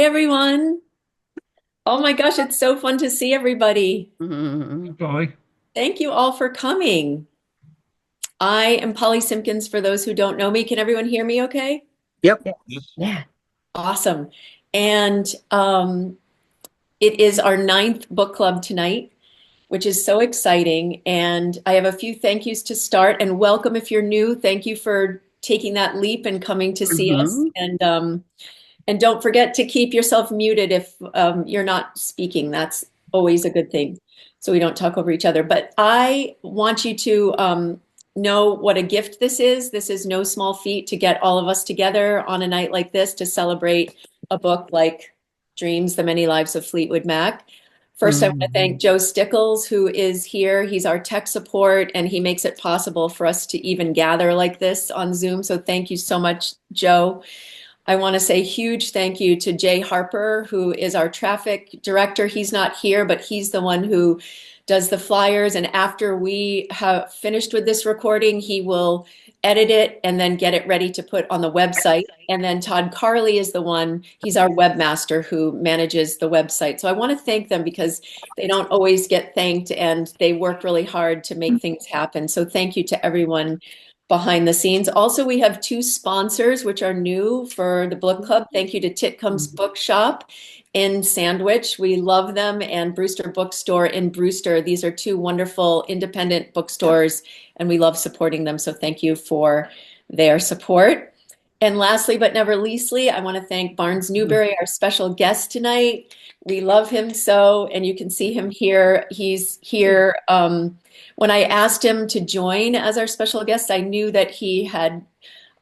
Hi, everyone. Oh my gosh, it's so fun to see everybody. Bye. Thank you all for coming. I am Polly Simpkins, for those who don't know me. Can everyone hear me okay? Yep. Yes. Yeah. Awesome. And it is our ninth book club tonight, which is so exciting. And I have a few thank yous to start. And welcome if you're new. Thank you for taking that leap and coming to see us. hmm And don't forget to keep yourself muted if you're not speaking. That's always a good thing, so we don't talk over each other. But I want you to know what a gift this is. This is no small feat to get all of us together on a night like this to celebrate a book like Dreams, The Many Lives of Fleetwood Mac. First, I want to thank Joe Stickles, who is here. He's our tech support, and he makes it possible for us to even gather like this on Zoom. So thank you so much, Joe. I want to say huge thank you to Jay Harper, who is our traffic director. He's not here, but he's the one who does the flyers. And after we have finished with this recording, he will edit it and then get it ready to put on the website. And then Todd Carley is the one, he's our webmaster who manages the website. So I want to thank them because they don't always get thanked and they work really hard to make things happen. So thank you to everyone behind the scenes. Also, we have two sponsors, which are new for the book club. Thank you to Titcomb's Bookshop in Sandwich. We love them, and Brewster Bookstore in Brewster. These are two wonderful independent bookstores, and we love supporting them. So thank you for their support. And lastly, but never leastly, I want to thank Barnes Newberry, our special guest tonight. We love him so, and you can see him here. He's here. When I asked him to join as our special guest, I knew that he had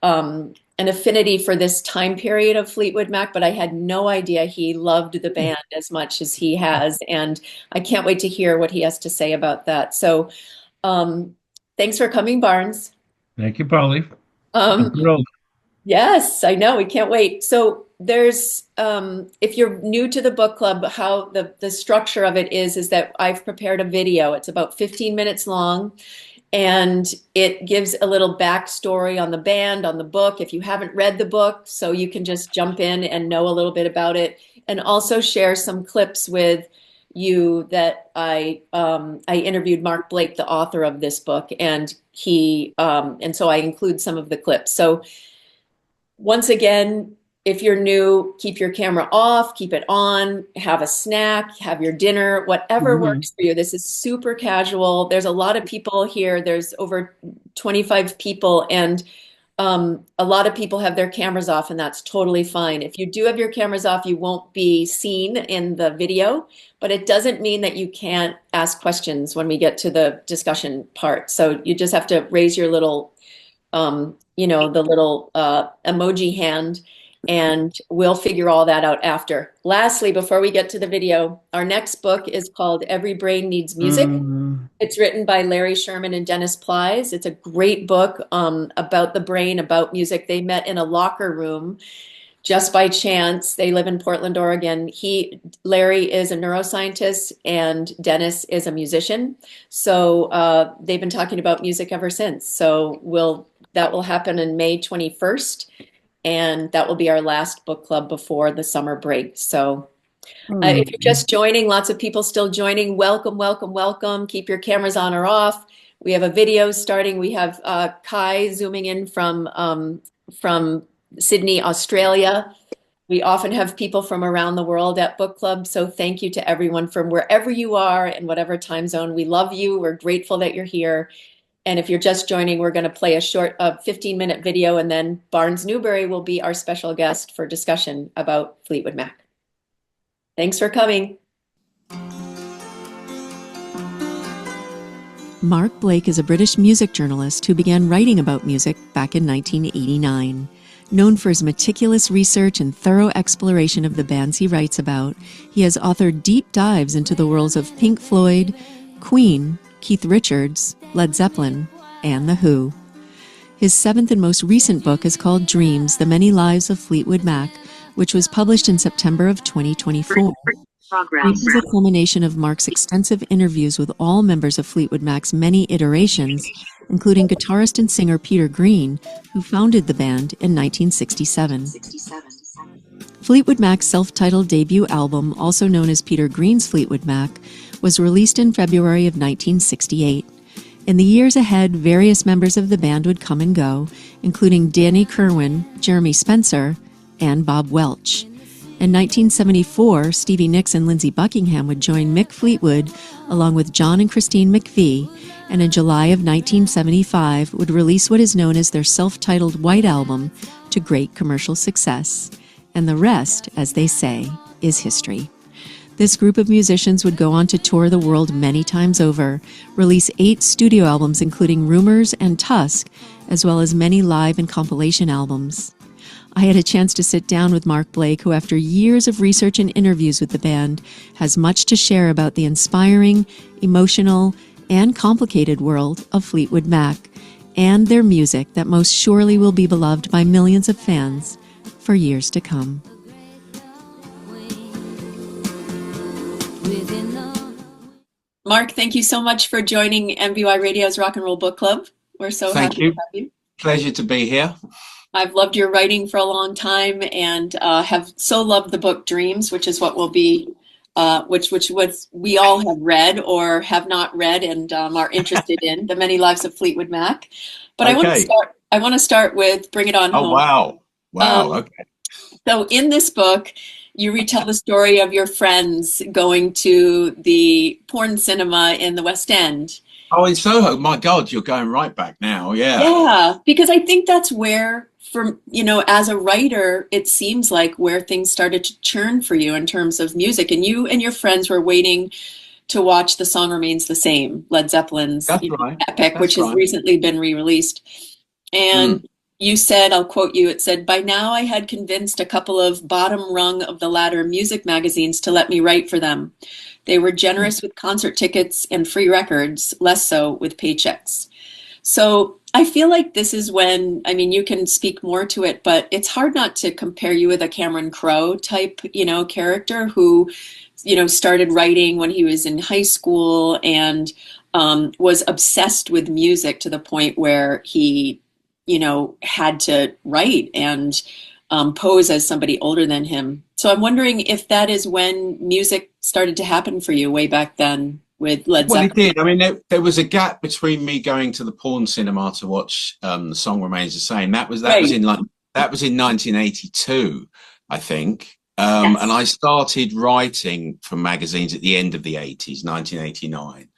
an affinity for this time period of Fleetwood Mac, but I had no idea he loved the band as much as he has. And I can't wait to hear what he has to say about that. So thanks for coming, Barnes. Thank you, Polly. I'm Um, thrilled. Yes, I know. We can't wait. So there's, if you're new to the book club, how the structure of it is that I've prepared a video. It's about 15 minutes long, and it gives a little backstory on the band, on the book, if you haven't read the book, so you can just jump in and know a little bit about it, and also share some clips with you that I interviewed Mark Blake, the author of this book, and and so I include some of the clips. So once again, if you're new, keep your camera off, keep it on, have a snack, have your dinner, whatever hmm works for you. This is super casual. There's a lot of people here. There's over 25 people, and a lot of people have their cameras off, and that's totally fine. If you do have your cameras off, you won't be seen in the video, but it doesn't mean that you can't ask questions when we get to the discussion part. So you just have to raise your little the little emoji hand, and we'll figure all that out after. Lastly, before we get to the video, our next book is called Every Brain Needs Music. It's written by Larry Sherman and Dennis Plies. It's a great book about the brain, about music. They met in a locker room just by chance. They live in Portland, Oregon. Larry is a neuroscientist and Dennis is a musician. So they've been talking about music ever since. So that will happen in May 21st, and that will be our last book club before the summer break. So if you're just joining, lots of people still joining. Welcome, welcome, welcome. Keep your cameras on or off. We have a video starting. We have Kai zooming in from Sydney, Australia. We often have people from around the world at book club. So thank you to everyone from wherever you are in whatever time zone. We love you. We're grateful that you're here. And if you're just joining, we're going to play a short 15-minute video, and then Barnes Newberry will be our special guest for discussion about Fleetwood Mac. Thanks for coming. Mark Blake is a British music journalist who began writing about music back in 1989. Known for his meticulous research and thorough exploration of the bands he writes about, he has authored deep dives into the worlds of Pink Floyd, Queen, Keith Richards, Led Zeppelin, and The Who. His seventh and most recent book is called Dreams, The Many Lives of Fleetwood Mac, which was published in September of 2024. Dreams is a culmination of Mark's extensive interviews with all members of Fleetwood Mac's many iterations, including guitarist and singer Peter Green, who founded the band in 1967. Fleetwood Mac's self-titled debut album, also known as Peter Green's Fleetwood Mac, was released in February of 1968. In the years ahead, various members of the band would come and go, including Danny Kerwin, Jeremy Spencer, and Bob Welch. In 1974, Stevie Nicks and Lindsey Buckingham would join Mick Fleetwood along with John and Christine McVie, and in July of 1975 would release what is known as their self-titled White Album to great commercial success. And the rest, as they say, is history. This group of musicians would go on to tour the world many times over, release 8 studio albums including Rumors and Tusk, as well as many live and compilation albums. I had a chance to sit down with Mark Blake, who after years of research and interviews with the band, has much to share about the inspiring, emotional, and complicated world of Fleetwood Mac, and their music that most surely will be beloved by millions of fans for years to come. Mark, thank you so much for joining MVY Radio's Rock and Roll Book Club. We're so happy to have you. Pleasure to be here. I've loved your writing for a long time and have so loved the book Dreams, which is what will be, which we all have read or have not read and are interested in, The Many Lives of Fleetwood Mac. But Okay. I want to start with Bring It On Home. Oh, wow. Wow. Okay. So in this book, you retell the story of your friends going to the porn cinema in the West End. Oh, in Soho. My God, you're going right back now. Yeah. Yeah, because I think that's where, as a writer, it seems like where things started to churn for you in terms of music. And you and your friends were waiting to watch The Song Remains the Same, Led Zeppelin's That's right. epic, That's which has right. recently been re-released. And you said, I'll quote you, it said, "By now I had convinced a couple of bottom rung of the ladder music magazines to let me write for them. They were generous with concert tickets and free records, less so with paychecks." So I feel like this is when, you can speak more to it, but it's hard not to compare you with a Cameron Crowe type, character who, started writing when he was in high school and was obsessed with music to the point where he had to write and pose as somebody older than him. So I'm wondering if that is when music started to happen for you way back then with Led Zeppelin. Well, it did. There was a gap between me going to the porn cinema to watch The Song Remains the Same. That was in 1982, I think. Yes. And I started writing for magazines at the end of the 80s, 1989.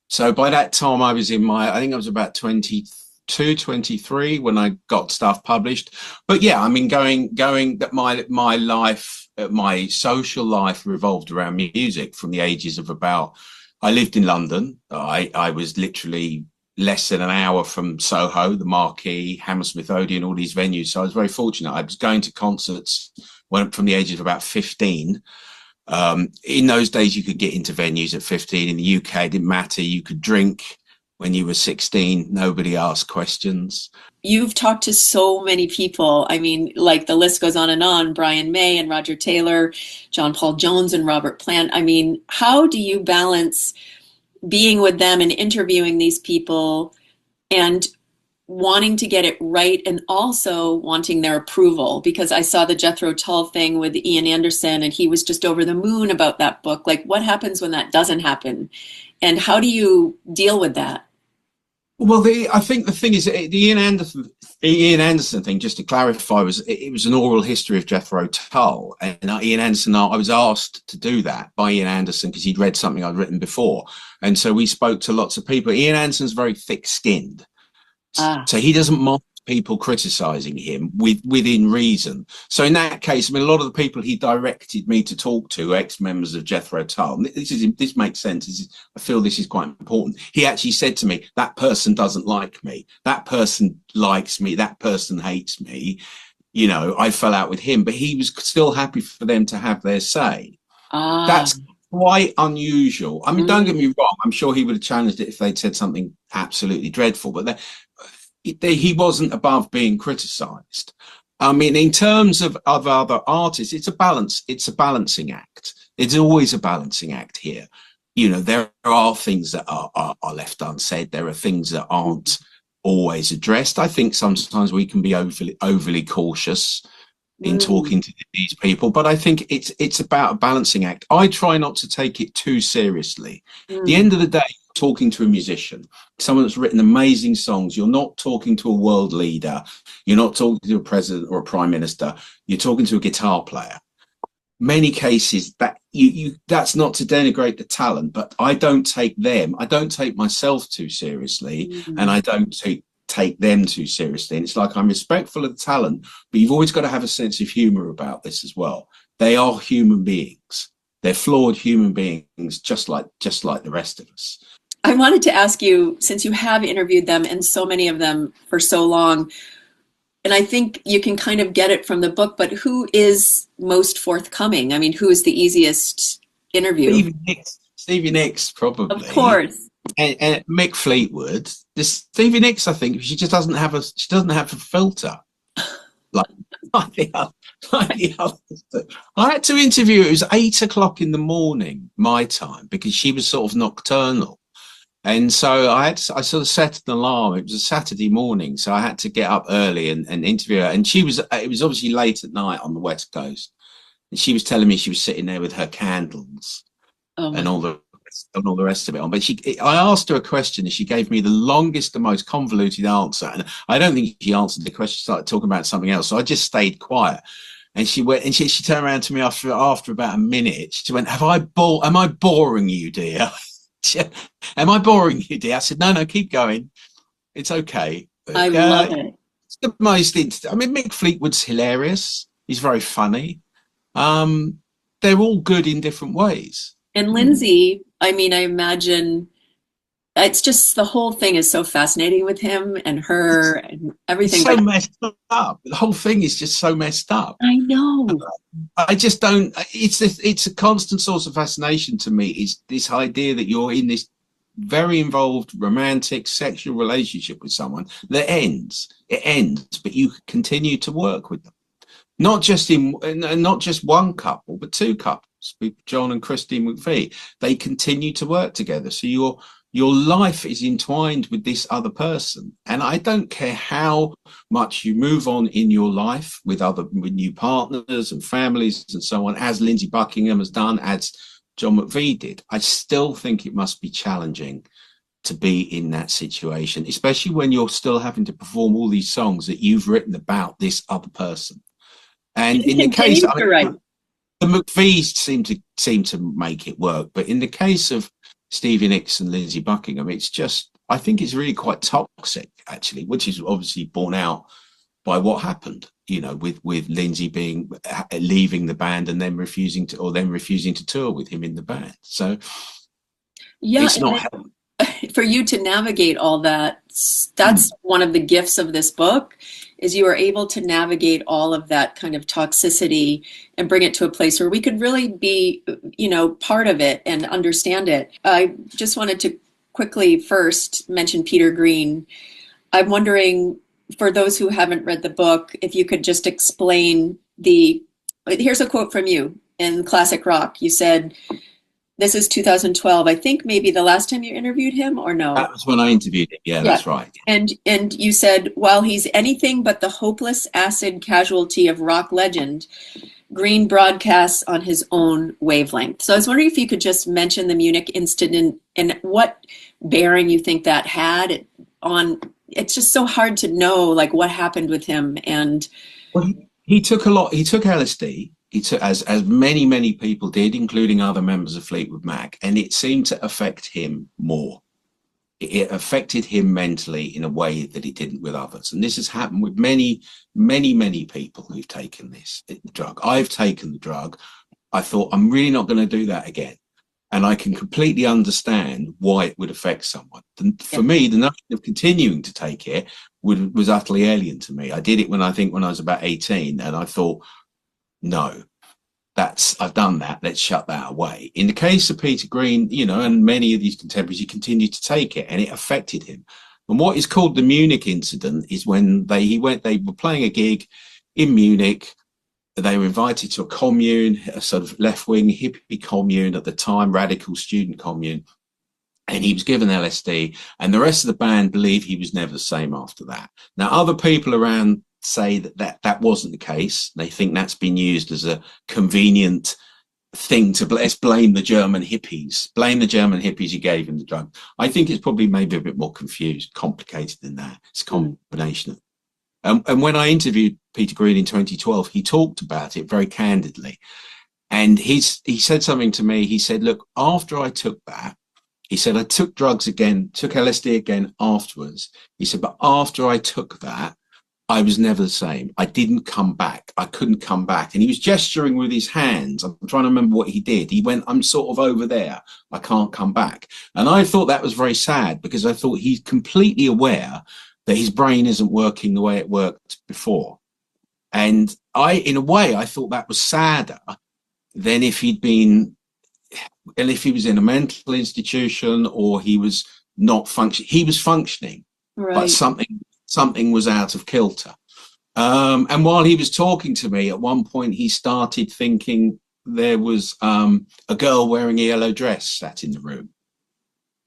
So by that time I was I think I was about 22, 23 when I got stuff published. But yeah, going that my life, my social life revolved around music from the ages of I lived in London. I was literally less than an hour from Soho, the Marquee, Hammersmith Odeon, all these venues. So I was very fortunate. I was going to concerts from the age of about 15. In those days, you could get into venues at 15. In the UK, it didn't matter. You could drink when you were 16. Nobody asked questions. You've talked to so many people. The list goes on and on. Brian May and Roger Taylor, John Paul Jones and Robert Plant. How do you balance being with them and interviewing these people and wanting to get it right and also wanting their approval? Because I saw the Jethro Tull thing with Ian Anderson and he was just over the moon about that book. Like, what happens when that doesn't happen? And how do you deal with that? Well, I think the thing is, the Ian Anderson thing, just to clarify, it was an oral history of Jethro Tull. And Ian Anderson, I was asked to do that by Ian Anderson because he'd read something I'd written before. And so we spoke to lots of people. Ian Anderson's very thick-skinned. So he doesn't mind people criticizing him within reason. So in that case, a lot of the people he directed me to talk to, ex-members of Jethro Tull, this makes sense. I feel this is quite important. He actually said to me, that person doesn't like me. That person likes me. That person hates me. I fell out with him, but he was still happy for them to have their say. That's quite unusual. Don't get me wrong. I'm sure he would have challenged it if they'd said something absolutely dreadful, but he wasn't above being criticized. In terms of other artists, it's a balancing act. It's always a balancing act here. There are things that are left unsaid. There are things that aren't always addressed. I think sometimes we can be overly cautious in talking to these people, but I think it's about a balancing act. I try not to take it too seriously. At the end of the day, talking to a musician, someone that's written amazing songs, you're not talking to a world leader, you're not talking to a president or a prime minister, you're talking to a guitar player. Many cases that that's not to denigrate the talent, but I don't take myself too seriously, and I don't take them too seriously. And it's like, I'm respectful of the talent, but you've always got to have a sense of humor about this as well. They are human beings. They're flawed human beings, just like the rest of us. I wanted to ask you, since you have interviewed them and so many of them for so long, and I think you can kind of get it from the book, but who is most forthcoming? I mean, who is the easiest interview? Stevie Nicks, probably. Of course. And Mick Fleetwood. This Stevie Nicks, I think she doesn't have a filter like the others. I had to interview her. It was 8 o'clock in the morning my time, because she was sort of nocturnal, and so I sort of set an alarm. It was a Saturday morning, so I had to get up early and interview her. And it was obviously late at night on the West Coast, and she was telling me she was sitting there with her candles and all the rest of it on. But I asked her a question, and she gave me the longest, the most convoluted answer. And I don't think she answered the question. She started talking about something else. So I just stayed quiet. And she went, and she turned around to me after about a minute. She went, am I boring you, dear? Am I boring you, dear? I said, no, keep going. It's okay. I love it. It's the most I mean, Mick Fleetwood's hilarious. He's very funny. They're all good in different ways. And Lindsay, I mean, I imagine it's just, the whole thing is so fascinating with him and her and everything. It's so messed up. The whole thing is just so messed up. I know. I just don't. It's a constant source of fascination to me. Is this idea that you're in this very involved romantic sexual relationship with someone that ends. It ends, but you continue to work with them. Not just one couple, but two couples, with John and Christine McVie. They continue to work together. So your life is entwined with this other person. And I don't care how much you move on in your life with new partners and families and so on, as Lindsey Buckingham has done, as John McVie did. I still think it must be challenging to be in that situation, especially when you're still having to perform all these songs that you've written about this other person. And in the case, the McVies seem to make it work, but in the case of Stevie Nicks and Lindsey Buckingham, I think it's really quite toxic, actually, which is obviously borne out by what happened, with Lindsey leaving the band and then refusing to tour with him in the band. So yeah, it's not for you to navigate all that. That's one of the gifts of this book, is you are able to navigate all of that kind of toxicity and bring it to a place where we could really be, part of it and understand it. I just wanted to quickly first mention Peter Green. I'm wondering, for those who haven't read the book, if you could just explain here's a quote from you in Classic Rock. You said, this is 2012. I think maybe the last time you interviewed him, or no? That was when I interviewed him. Yeah, that's right. And you said, while he's anything but the hopeless acid casualty of rock legend, Green broadcasts on his own wavelength. So I was wondering if you could just mention the Munich incident and what bearing you think that had on. It's just so hard to know, like, what happened with him. And he took LSD. He took, as many people did, including other members of Fleetwood Mac, and it seemed to affect him more. It affected him mentally in a way that it didn't with others. And this has happened with many people who've taken the drug. I've taken the drug. I thought, I'm really not going to do that again. And I can completely understand why it would affect someone. For me, the notion of continuing to take it was utterly alien to me. I did it when I was about 18, and I thought, no, I've done that. Let's shut that away. In the case of Peter Green, and many of these contemporaries, he continued to take it, and it affected him. And what is called the Munich incident is when they were playing a gig in Munich. They were invited to a commune, a sort of left-wing hippie commune at the time, radical student commune. And he was given LSD, and the rest of the band believe he was never the same after that. Now, other people around say that wasn't the case. They think that's been used as a convenient thing to let's blame the German hippies. Blame the German hippies who gave him the drug. I think it's probably maybe a bit more complicated than that. It's a combination of. And when I interviewed Peter Green in 2012, he talked about it very candidly. And he said something to me. He said, look, after I took that, he said, I took drugs again, took LSD again afterwards. He said, but after I took that, I was never the same. I didn't come back. I couldn't come back. And he was gesturing with his hands. I'm trying to remember what he did. He went, I'm sort of over there. I can't come back. And I thought that was very sad, because I thought he's completely aware that his brain isn't working the way it worked before. And in a way, I thought that was sadder than if he was in a mental institution or he was not functioning. He was functioning, right, but something was out of kilter. And while he was talking to me, at one point he started thinking there was a girl wearing a yellow dress sat in the room.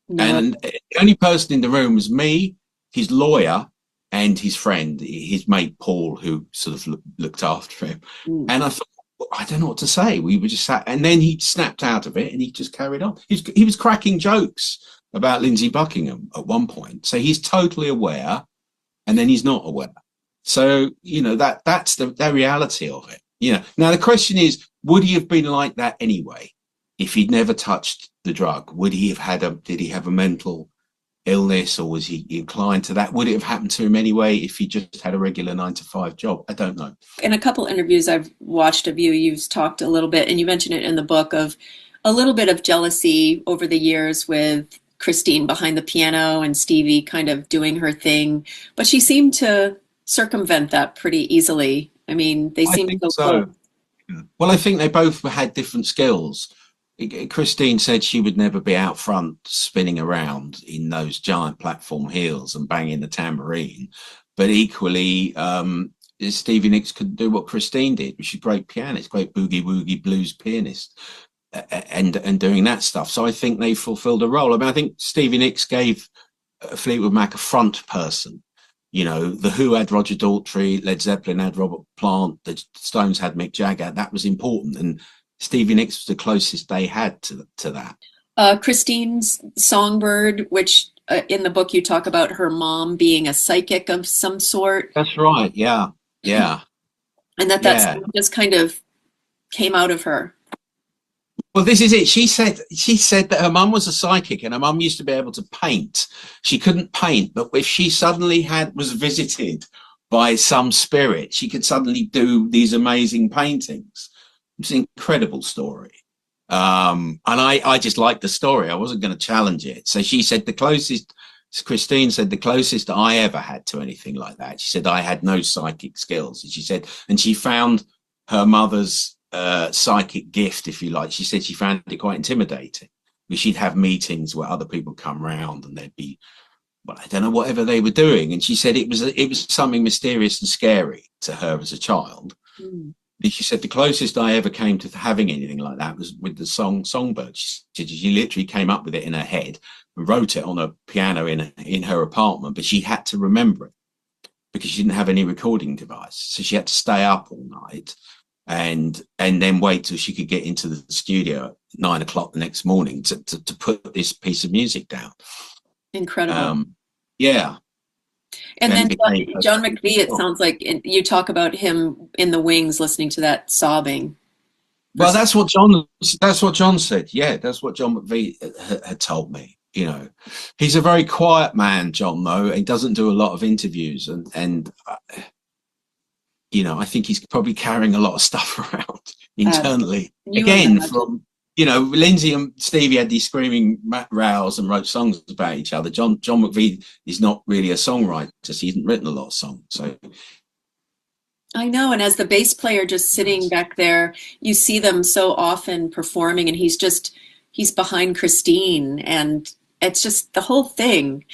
No. And the only person in the room was me, his lawyer, and his friend, his mate Paul, who sort of looked after him. And I thought, I don't know what to say. We were just sat, and then he snapped out of it and he just carried on. He was cracking jokes about Lindsey Buckingham at one point. So he's totally aware, and then he's not aware. So, you know, that's the reality of it. You know, now the question is, would he have been like that anyway if he'd never touched the drug? Would he have did he have a mental illness, or was he inclined to that? Would it have happened to him anyway if he just had a regular 9-to-5 job? I don't know. In a couple interviews I've watched of you, you've talked a little bit, and you mentioned it in the book, of a little bit of jealousy over the years with Christine behind the piano and Stevie kind of doing her thing, but she seemed to circumvent that pretty easily. I mean, they seemed to go so. Well, I think they both had different skills. Christine said she would never be out front spinning around in those giant platform heels and banging the tambourine. But equally, Stevie Nicks could do what Christine did, which is a great pianist, great boogie-woogie blues pianist, and doing that stuff. So I think they fulfilled a role. I mean, I think Stevie Nicks gave Fleetwood Mac a front person. You know, The Who had Roger Daltrey, Led Zeppelin had Robert Plant, the Stones had Mick Jagger. That was important. And Stevie Nicks was the closest they had to that. Christine's Songbird, which in the book you talk about her mom being a psychic of some sort. That's right. Yeah. Yeah. And that just kind of came out of her. Well, this is it. She said that her mum was a psychic, and her mum used to be able to paint. She couldn't paint, but if she suddenly was visited by some spirit, she could suddenly do these amazing paintings. It's an incredible story. And I just liked the story. I wasn't going to challenge it. So she said Christine said the closest I ever had to anything like that. She said I had no psychic skills. And she said, and she found her mother's psychic gift, if you like. She said she found it quite intimidating, because she'd have meetings where other people come round and they'd be, well, I don't know, whatever they were doing. And she said it was something mysterious and scary to her as a child. She said the closest I ever came to having anything like that was with the song Songbird. She literally came up with it in her head and wrote it on a piano in her apartment, but she had to remember it because she didn't have any recording device. So she had to stay up all night and then wait till she could get into the studio at 9 o'clock the next morning to put this piece of music down. Incredible. Yeah. And then John McVie, it sounds like you talk about him in the wings listening to that sobbing. Well, that's what John said. Yeah, that's what John McVie had told me. You know, he's a very quiet man, John, though. He doesn't do a lot of interviews, and you know, I think he's probably carrying a lot of stuff around internally. Again, from, you know, Lindsey and Stevie had these screaming rows and wrote songs about each other. John McVie is not really a songwriter, so he hasn't written a lot of songs. So I know, and as the bass player just sitting back there, you see them so often performing, and he's behind Christine, and it's just the whole thing.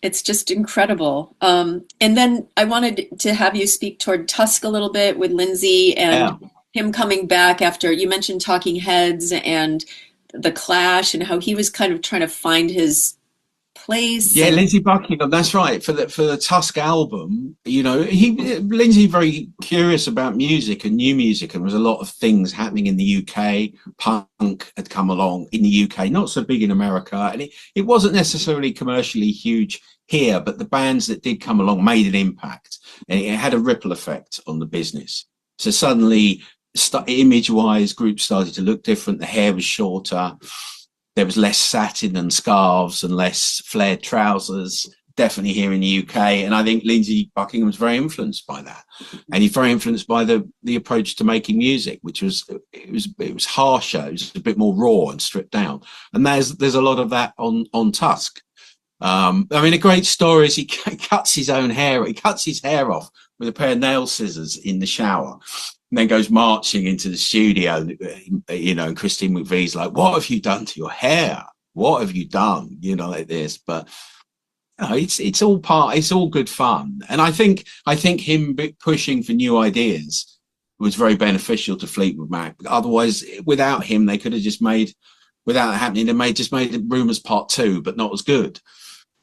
It's just incredible. And then I wanted to have you speak toward Tusk a little bit with Lindsey and him coming back after you mentioned Talking Heads and the Clash, and how he was kind of trying to find his place. Yeah, Lindsey Buckingham. That's right. For the Tusk album, you know, Lindsey very curious about music and new music, and there was a lot of things happening in the UK. Punk had come along in the UK, not so big in America, and it wasn't necessarily commercially huge here, but the bands that did come along made an impact, and it had a ripple effect on the business. So suddenly, image-wise, groups started to look different. The hair was shorter. There was less satin and scarves and less flared trousers, definitely here in the UK. And I think Lindsey Buckingham was very influenced by that. And he's very influenced by the approach to making music, which was harsher, it was a bit more raw and stripped down. And there's a lot of that on Tusk. I mean, a great story is he cuts his own hair. He cuts his hair off with a pair of nail scissors in the shower. And then goes marching into the studio, you know, and Christine McVie's like, "What have you done to your hair? What have you done?" You know, like this. But you know, it's all good fun. And I think him pushing for new ideas was very beneficial to Fleetwood Mac. Otherwise, without him, they could have just made, without it happening, they made Rumours Part 2, but not as good.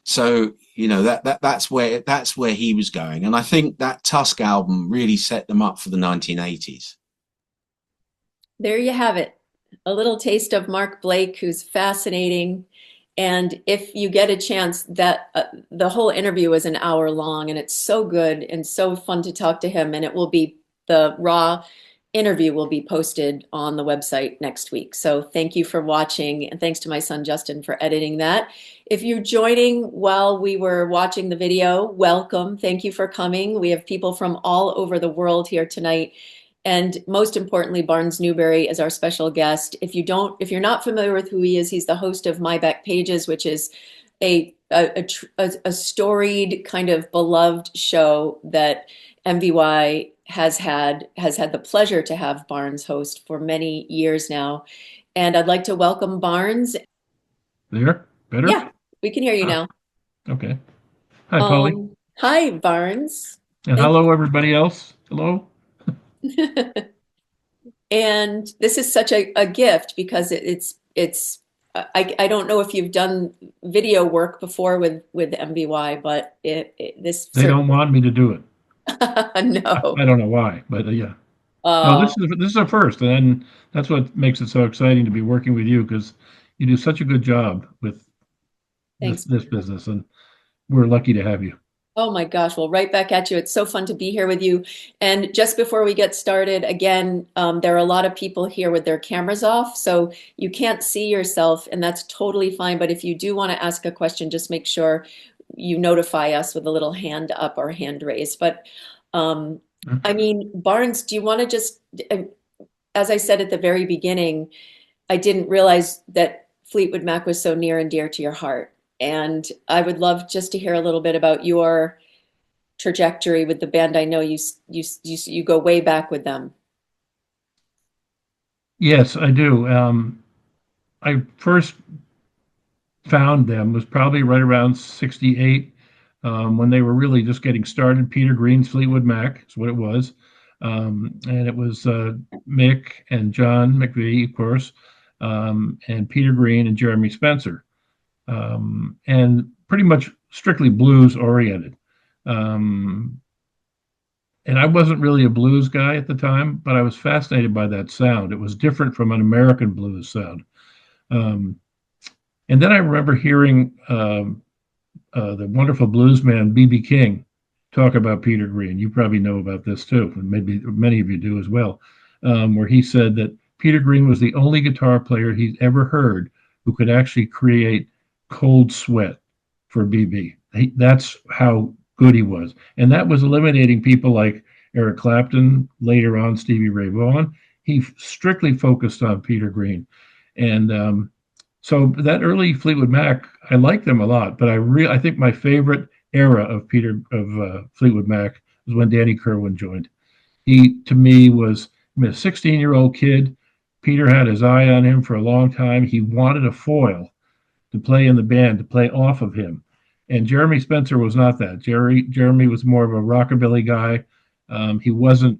So, you know, that's where he was going. And I think that Tusk album really set them up for the 1980s. There you have it. A little taste of Mark Blake, who's fascinating. And if you get a chance, that the whole interview is an hour long, and it's so good and so fun to talk to him. And the raw interview will be posted on the website next week. So thank you for watching, and thanks to my son Justin for editing that. If you're joining while we were watching the video, welcome. Thank you for coming. We have people from all over the world here tonight. And most importantly, Barnes Newberry is our special guest. If you're not familiar with who he is, he's the host of My Back Pages, which is a storied, kind of beloved show that MVY has had the pleasure to have Barnes host for many years now. And I'd like to welcome Barnes. There? Better? Yeah, we can hear you now. Okay. Hi, Polly. Hi, Barnes. And hello, everybody else. Hello. And this is such a gift, because I don't know if you've done video work before with MVY, but this They don't want me to do it. No. I don't know why, but yeah. No, this is a first, and that's what makes it so exciting to be working with you, because you do such a good job with this business, and we're lucky to have you. Oh my gosh, well, right back at you. It's so fun to be here with you. And just before we get started, again, there are a lot of people here with their cameras off, so you can't see yourself, and that's totally fine. But if you do want to ask a question, just make sure you notify us with a little hand up or hand raised. But I mean, Barnes, do you want to just, as I said at the very beginning, I didn't realize that Fleetwood Mac was so near and dear to your heart. And I would love just to hear a little bit about your trajectory with the band. I know you go way back with them. Yes, I do. I first found them was probably right around 68, when they were really just getting started. Peter Green's Fleetwood Mac is what it was. And it was Mick and John McVie, of course, and Peter Green and Jeremy Spencer. And pretty much strictly blues oriented. And I wasn't really a blues guy at the time, but I was fascinated by that sound. It was different from an American blues sound. And then I remember hearing the wonderful bluesman B.B. King talk about Peter Green. You probably know about this too, and maybe many of you do as well, where he said that Peter Green was the only guitar player he'd ever heard who could actually create cold sweat for BB. That's how good he was. And that was eliminating people like Eric Clapton, later on Stevie Ray Vaughan. He strictly focused on Peter Green. And so that early Fleetwood Mac, I liked them a lot, but I think my favorite era of Fleetwood Mac was when Danny Kirwan joined. He, to me, was a 16-year-old kid. Peter had his eye on him for a long time. He wanted a foil to play in the band, to play off of him. And Jeremy Spencer was not that. Jeremy was more of a rockabilly guy. He wasn't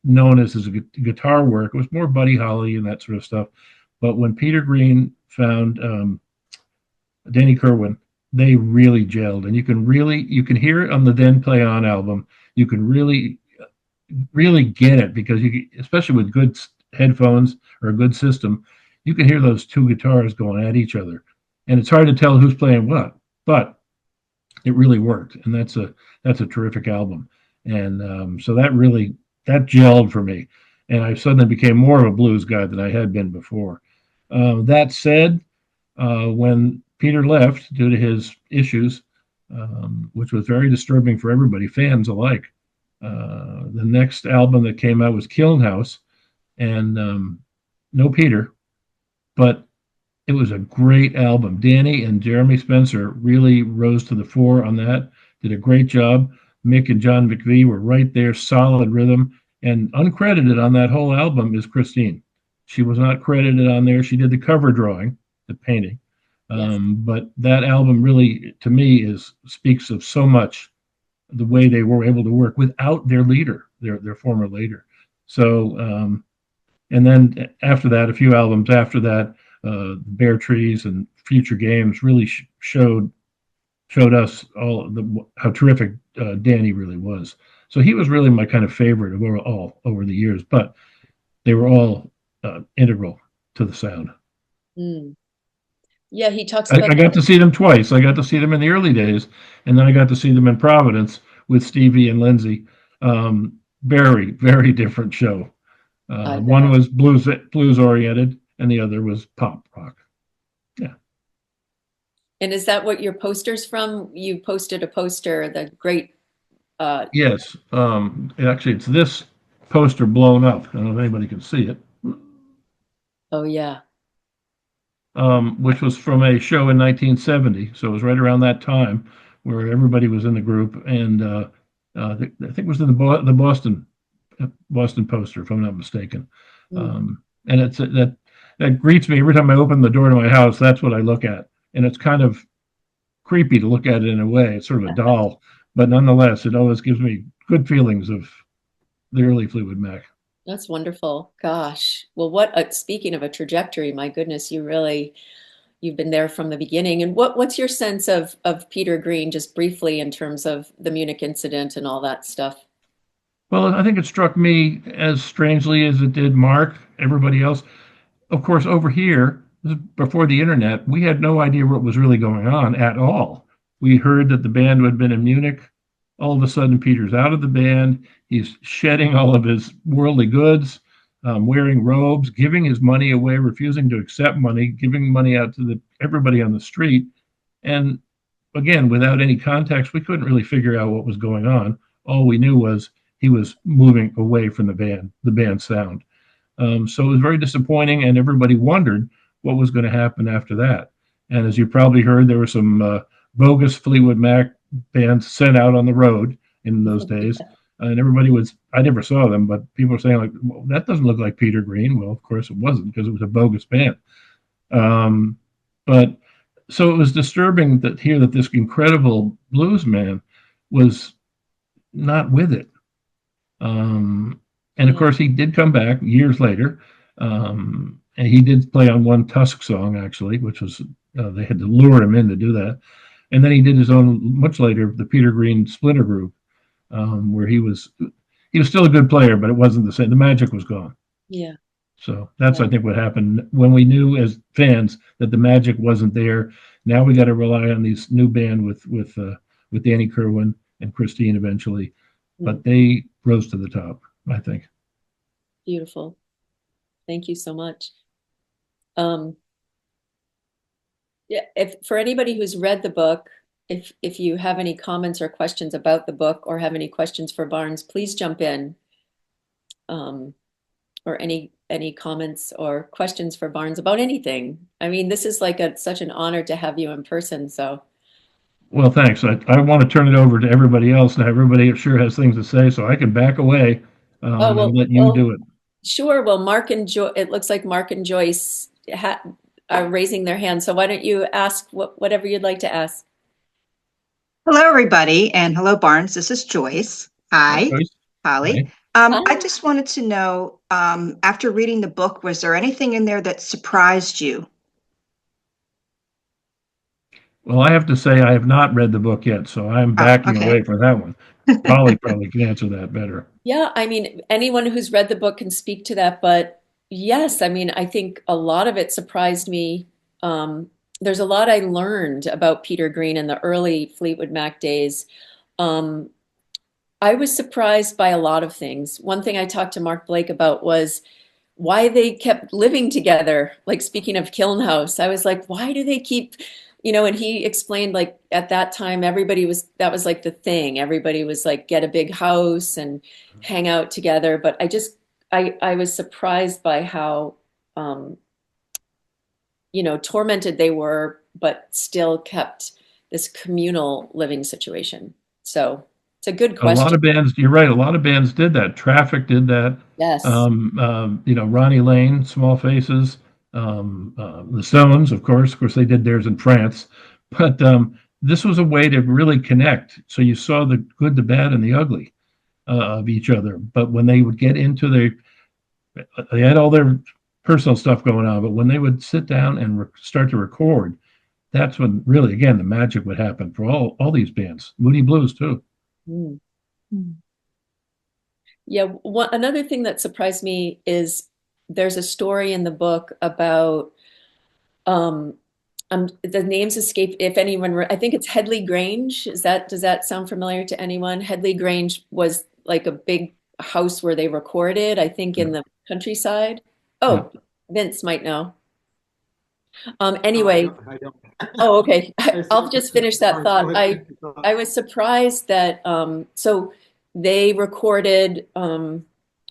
known as his guitar work. It was more Buddy Holly and that sort of stuff. But when Peter Green found Danny Kirwan, they really gelled, and you can hear it on the Then Play On album. You can really get it because especially with good headphones or a good system, you can hear those two guitars going at each other, and it's hard to tell who's playing what, but it really worked, and that's a terrific album, and so that gelled for me, and I suddenly became more of a blues guy than I had been before. That said, when Peter left due to his issues, which was very disturbing for everybody, fans alike. The next album that came out was Kiln House, and no Peter, but it was a great album. Danny and Jeremy Spencer really rose to the fore on that, did a great job. Mick and John McVie were right there, solid rhythm. And uncredited on that whole album is Christine. She was not credited on there. She did the cover drawing, the painting. Yes. But that album really, to me, speaks of so much the way they were able to work without their leader, their former leader. So, and then after that, a few albums after that, Bare Trees and Future Games really showed us all how terrific Danny really was. So he was really my kind of favorite of all over the years, but they were all integral to the sound. Mm. Yeah, he talks I about got to see them twice. I got to see them in the early days, and then I got to see them in Providence with Stevie and Lindsay. Very, very different show. One was blues oriented, and the other was pop rock. Yeah. And is that what your poster's from? You posted a poster, the great. Yes. Actually, it's this poster blown up. I don't know if anybody can see it. Oh yeah. Which was from a show in 1970. So it was right around that time where everybody was in the group, and I think it was in the Boston poster, if I'm not mistaken. And it's that greets me every time I open the door to my house. That's what I look at, and it's kind of creepy to look at it in a way. It's sort of a doll, but nonetheless, it always gives me good feelings of the early Fleetwood Mac. That's wonderful. Gosh. Well, speaking of a trajectory, my goodness, you've been there from the beginning. And what's your sense of Peter Green, just briefly, in terms of the Munich incident and all that stuff? Well, I think it struck me as strangely as it did Mark, everybody else. Of course, over here, before the internet, we had no idea what was really going on at all. We heard that the band had been in Munich. All of a sudden, Peter's out of the band. He's shedding all of his worldly goods, wearing robes, giving his money away, refusing to accept money, giving money out to everybody on the street. And again, without any context, we couldn't really figure out what was going on. All we knew was he was moving away from the band's sound. So it was very disappointing, and everybody wondered what was going to happen after that. And as you probably heard, there were some bogus Fleetwood Mac bands sent out on the road in those days. And everybody I never saw them, but people were saying, like, well, that doesn't look like Peter Green. Well, of course it wasn't, because it was a bogus band. But so it was disturbing that this incredible blues man was not with it. And of course, he did come back years later, and he did play on one Tusk song, actually, which was they had to lure him in to do that. And then he did his own much later, the Peter Green Splinter Group, where he was still a good player, but it wasn't the same. The magic was gone. Yeah. So that's, I think, what happened when we knew as fans that the magic wasn't there. Now we got to rely on this new band with Danny Kerwin and Christine eventually, but they rose to the top, I think. Beautiful. Thank you so much. Yeah, for anybody who's read the book, if you have any comments or questions about the book, or have any questions for Barnes, please jump in. Or any comments or questions for Barnes about anything. I mean, this is like such an honor to have you in person. So. Well, thanks. I want to turn it over to everybody else now. Everybody sure has things to say, so I can back away and let you do it. Sure. Well, it looks like Mark and Joyce are raising their hands. So why don't you ask whatever you'd like to ask? Hello, everybody, and hello, Barnes. This is Joyce. Hi, Holly. I just wanted to know, after reading the book, was there anything in there that surprised you? Well, I have to say I have not read the book yet, so I'm backing Okay. away for that one. Polly probably can answer that better. Yeah, I mean, anyone who's read the book can speak to that, but yes, I mean, I think a lot of it surprised me. There's a lot I learned about Peter Green in the early Fleetwood Mac days. Um, I was surprised by a lot of things. One thing I talked to Mark Blake about was why they kept living together. Like speaking of Kiln House, I was like, why do they keep, and he explained like at that time that was like the thing. Everybody was like get a big house and hang out together. But I was surprised by how um, tormented they were, but still kept this communal living situation. So it's a good A lot question. of bands, you're right, a lot of bands did that. Traffic did that. Yes. Ronnie Lane, Small Faces, the Stones, of course. Of course, they did theirs in France. But this was a way to really connect. So you saw the good, the bad, and the ugly of each other. But when they would get into they had all their personal stuff going on. But when they would sit down and start to record, that's when really, again, the magic would happen for all these bands. Moody Blues too. Mm. Yeah, another thing that surprised me is there's a story in the book about um the names escape if anyone I think it's Headley Grange. Does that sound familiar to anyone? Headley Grange was like a big house where they recorded, I think in Yeah. the countryside. Yeah. Oh, Vince might know. I Anyway, don't, I don't. oh, okay. I I'll see. just finish that Sorry, thought. go ahead, finish your thought. I was surprised that so they recorded oh,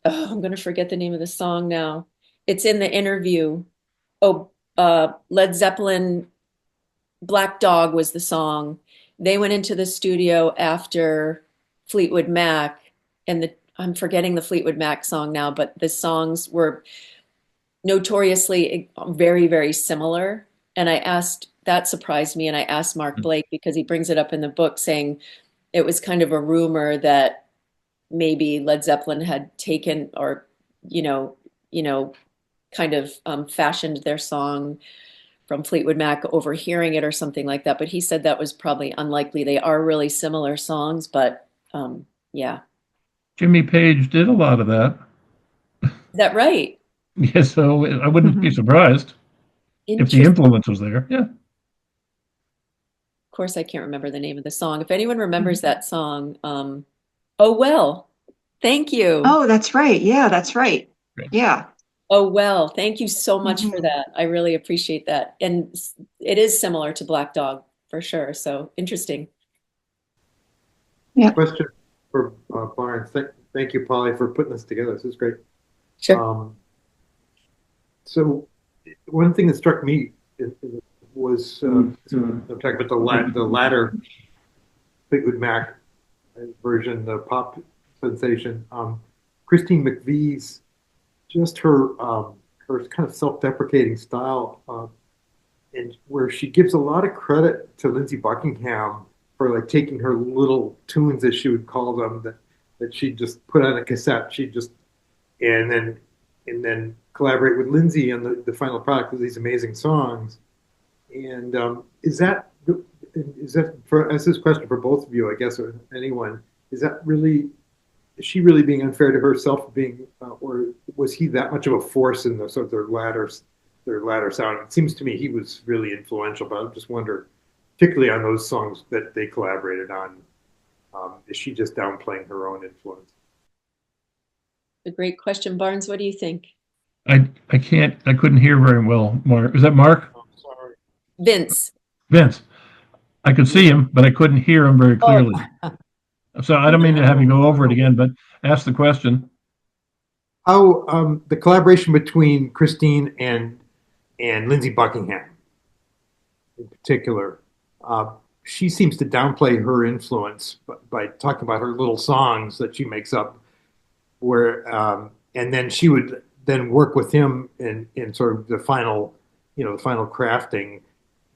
I'm going to forget the name of the song now. It's in the interview. Oh, Led Zeppelin Black Dog was the song. They went into the studio after Fleetwood Mac and I'm forgetting the Fleetwood Mac song now, but the songs were notoriously very, very similar. And that surprised me. And I asked Mark Blake because he brings it up in the book saying it was kind of a rumor that maybe Led Zeppelin had taken or, you know, kind of fashioned their song from Fleetwood Mac overhearing it or something like that. But he said that was probably unlikely. They are really similar songs, but yeah. Jimmy Page did a lot of that. Is that right? Yeah, so I wouldn't be surprised if the Interesting. influence was there. Yeah. Of course, I can't remember the name of the song. If anyone remembers that song, oh well, thank you. Oh, that's right. Yeah, that's right. Yeah. Oh well, thank you so much for Mhm. that. I really appreciate that. And it is similar to Black Dog for sure. So interesting. Yeah. Question for Barnes. Thank you, Polly, for putting this together. This is great. Sure. So one thing that struck me was I'm talking about the latter Fleetwood Mac version, the pop sensation. Christine McVie's just her kind of self-deprecating style, and where she gives a lot of credit to Lindsey Buckingham for like taking her little tunes, as she would call them, that she just put on a cassette. She just and then collaborate with Lindsey on the final product of these amazing songs. And is that for as this question for both of you, I guess, or anyone, is she really being unfair to herself, or was he that much of a force in the sort of their latter sound? It seems to me he was really influential, but I just wonder, particularly on those songs that they collaborated on, is she just downplaying her own influence? A great question, Barnes. What do you think? I couldn't hear very well, Mark. Is that Mark? I'm sorry. Vince. Vince. I could see him, but I couldn't hear him very clearly. So I don't mean to have you go over it again, but ask the question. How the collaboration between Christine and Lindsey Buckingham, in particular, she seems to downplay her influence by talking about her little songs that she makes up, where and then she would then work with him in sort of the final crafting.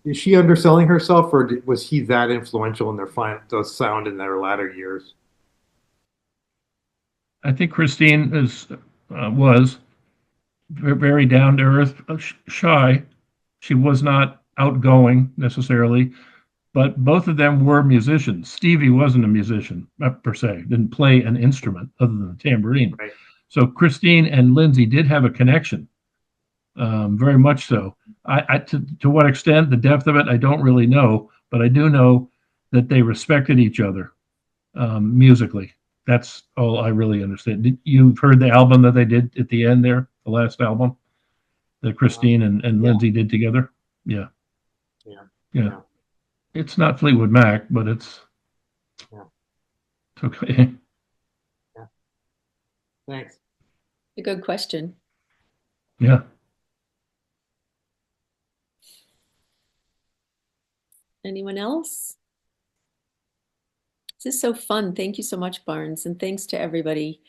Is she underselling herself, or was he that influential in their sound in their latter years? I think Christine was very down to earth, shy. She was not outgoing necessarily. but both of them were musicians. Stevie wasn't a musician per se, didn't play an instrument other than the tambourine. Right. So Christine and Lindsay did have a connection, very much so. To what extent, the depth of it, I don't really know, but I do know that they respected each other musically. That's all I really understand. You've heard the album that they did at the end there, the last album that Christine and Lindsay did together? Yeah. Yeah. It's not Fleetwood Mac, but it's okay. Yeah. Thanks. A good question. Yeah. Anyone else? This is so fun. Thank you so much, Barnes, and thanks to everybody.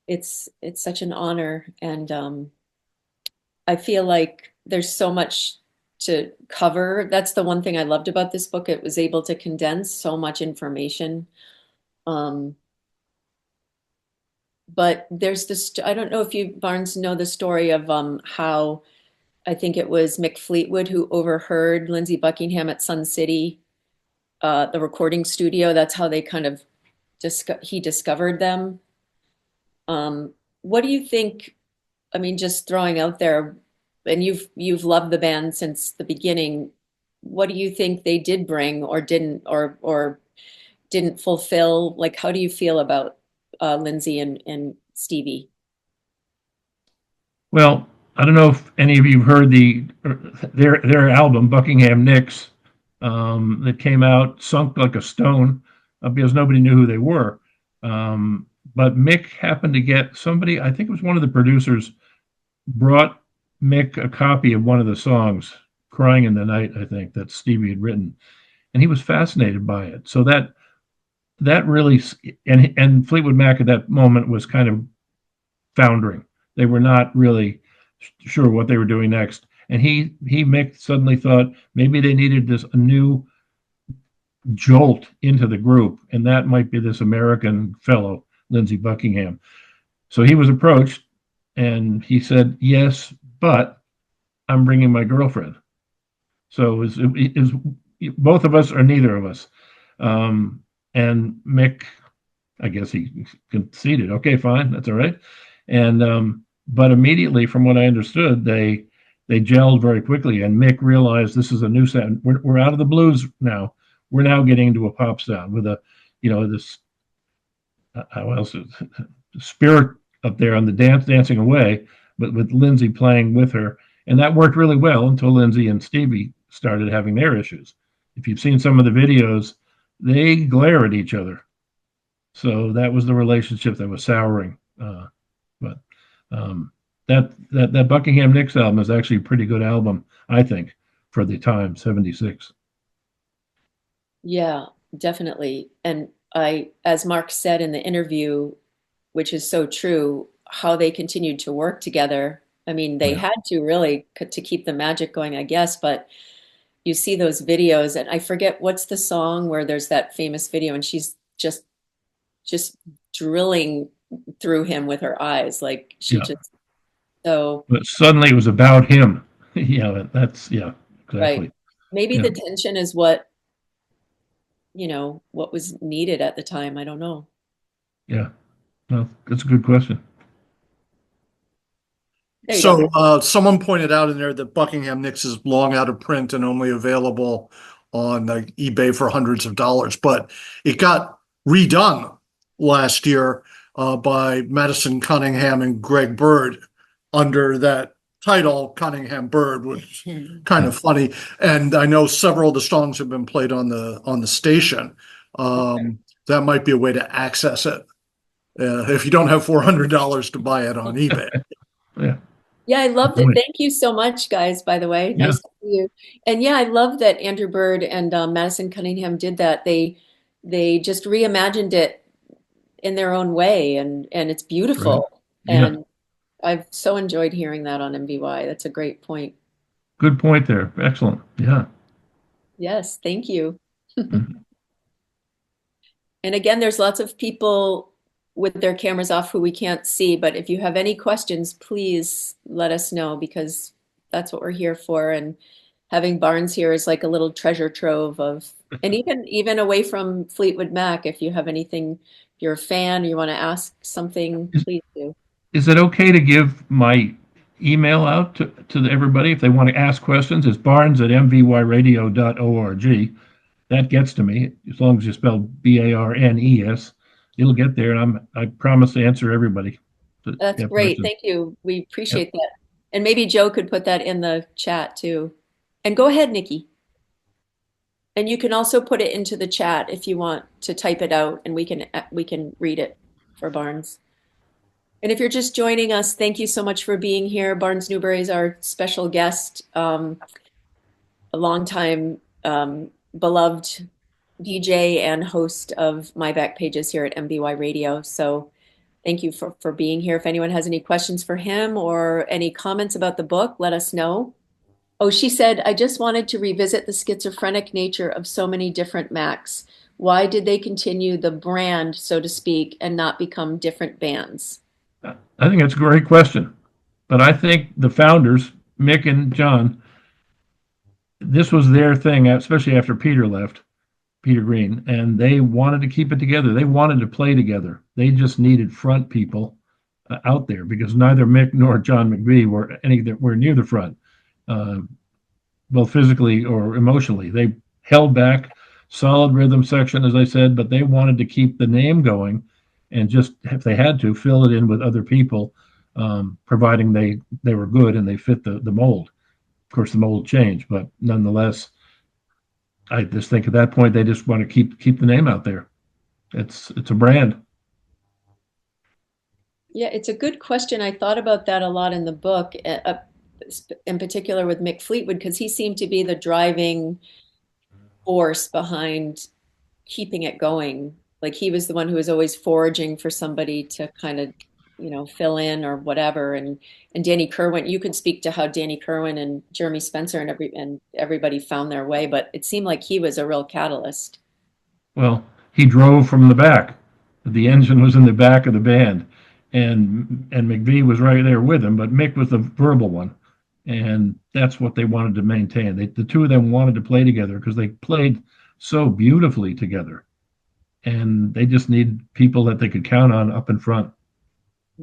It's such an honor, and I feel like there's so much to cover. That's the one thing I loved about this book. It was able to condense so much information. But there's this, I don't know if you, Barnes, know the story of how I think it was Mick Fleetwood who overheard Lindsey Buckingham at Sun City, the recording studio. That's how they kind of, he discovered them. What do you think? I mean, just throwing out there, and you've loved the band since the beginning. What do you think they did bring or didn't or didn't fulfill? Like, how do you feel about Lindsay and Stevie? Well, I don't know if any of you have heard their album Buckingham Nicks that came out, Sunk Like a Stone, because nobody knew who they were. But Mick happened to get somebody, I think it was one of the producers, brought Mick a copy of one of the songs, Crying in the Night, I think, that Stevie had written. And he was fascinated by it. So that really, and Fleetwood Mac at that moment was kind of foundering. They were not really sure what they were doing next. And Mick suddenly thought maybe they needed a new jolt into the group, and that might be this American fellow, Lindsey Buckingham. So he was approached, and he said, yes, but I'm bringing my girlfriend. So it was both of us or neither of us. And Mick, I guess he conceded, okay, fine, that's all right. And but immediately, from what I understood, they gelled very quickly, and Mick realized this is a new sound. We're out of the blues now. We're now getting into a pop sound with this how else is spirit up there on the dancing away, but with Lindsay playing with her, and that worked really well until Lindsay and Stevie started having their issues. If you've seen some of the videos, they glare at each other. So that was the relationship that was souring. But that Buckingham Nicks album is actually a pretty good album, I think, for the time, 76. Yeah, definitely. And as Mark said in the interview, which is so true, how they continued to work together. I mean, they had to really to keep the magic going, I guess, but you see those videos, and I forget what's the song where there's that famous video and she's just drilling through him with her eyes, like just so. But suddenly it was about him. That's exactly. Right. Maybe the tension is what was needed at the time. I don't know. Yeah, well, that's a good question. So someone pointed out in there that Buckingham Nicks is long out of print and only available on eBay for hundreds of dollars, but it got redone last year by Madison Cunningham and Greg Bird under that title, Cunningham Bird, which is kind of funny. And I know several of the songs have been played on the station. That might be a way to access it if you don't have $400 to buy it on eBay. Yeah, I loved it. Thank you so much, guys, by the way. Nice to see you. And yeah, I love that Andrew Bird and Madison Cunningham did that. They just reimagined it in their own way, and it's beautiful. Right. And I've so enjoyed hearing that on MVY. That's a great point. Good point there. Excellent. Yeah. Yes, thank you. And again, there's lots of people with their cameras off who we can't see, but if you have any questions, please let us know, because that's what we're here for. And having Barnes here is like a little treasure trove of, and even away from Fleetwood Mac, if you have anything, if you're a fan, you want to ask something, please do. Is it okay to give my email out to everybody if they want to ask questions? It's barnes@mvyradio.org. That gets to me as long as you spell Barnes. It'll get there, and I promise to answer everybody. That's great. Thank you. We appreciate that. And maybe Joe could put that in the chat too. And go ahead, Nikki. And you can also put it into the chat if you want to type it out, and we can read it for Barnes. And if you're just joining us, thank you so much for being here. Barnes Newberry is our special guest, a longtime beloved DJ and host of My Back Pages here at MVY Radio. So thank you for being here. If anyone has any questions for him or any comments about the book, let us know. Oh, she said, I just wanted to revisit the schizophrenic nature of so many different Macs. Why did they continue the brand, so to speak, and not become different bands? I think that's a great question. But I think the founders, Mick and John, this was their thing, especially after Peter left, Peter Green, and they wanted to keep it together. They wanted to play together. They just needed front people out there because neither Mick nor John McVie were anywhere near the front, both physically or emotionally. They held back, solid rhythm section, as I said, but they wanted to keep the name going and just, if they had to, fill it in with other people, providing they were good and they fit the mold. Of course, the mold changed, but nonetheless, I just think at that point they just want to keep the name out there. It's a brand. Yeah, it's a good question. I thought about that a lot in the book, in particular with Mick Fleetwood, because he seemed to be the driving force behind keeping it going. Like he was the one who was always foraging for somebody to kind of, fill in or whatever. And Danny Kerwin, you could speak to how Danny Kerwin and Jeremy Spencer and everybody found their way, but it seemed like he was a real catalyst. Well, he drove from the back. The engine was in the back of the band, and McVie was right there with him, but Mick was the verbal one, and that's what they wanted to maintain. The two of them wanted to play together because they played so beautifully together, and they just need people that they could count on up in front.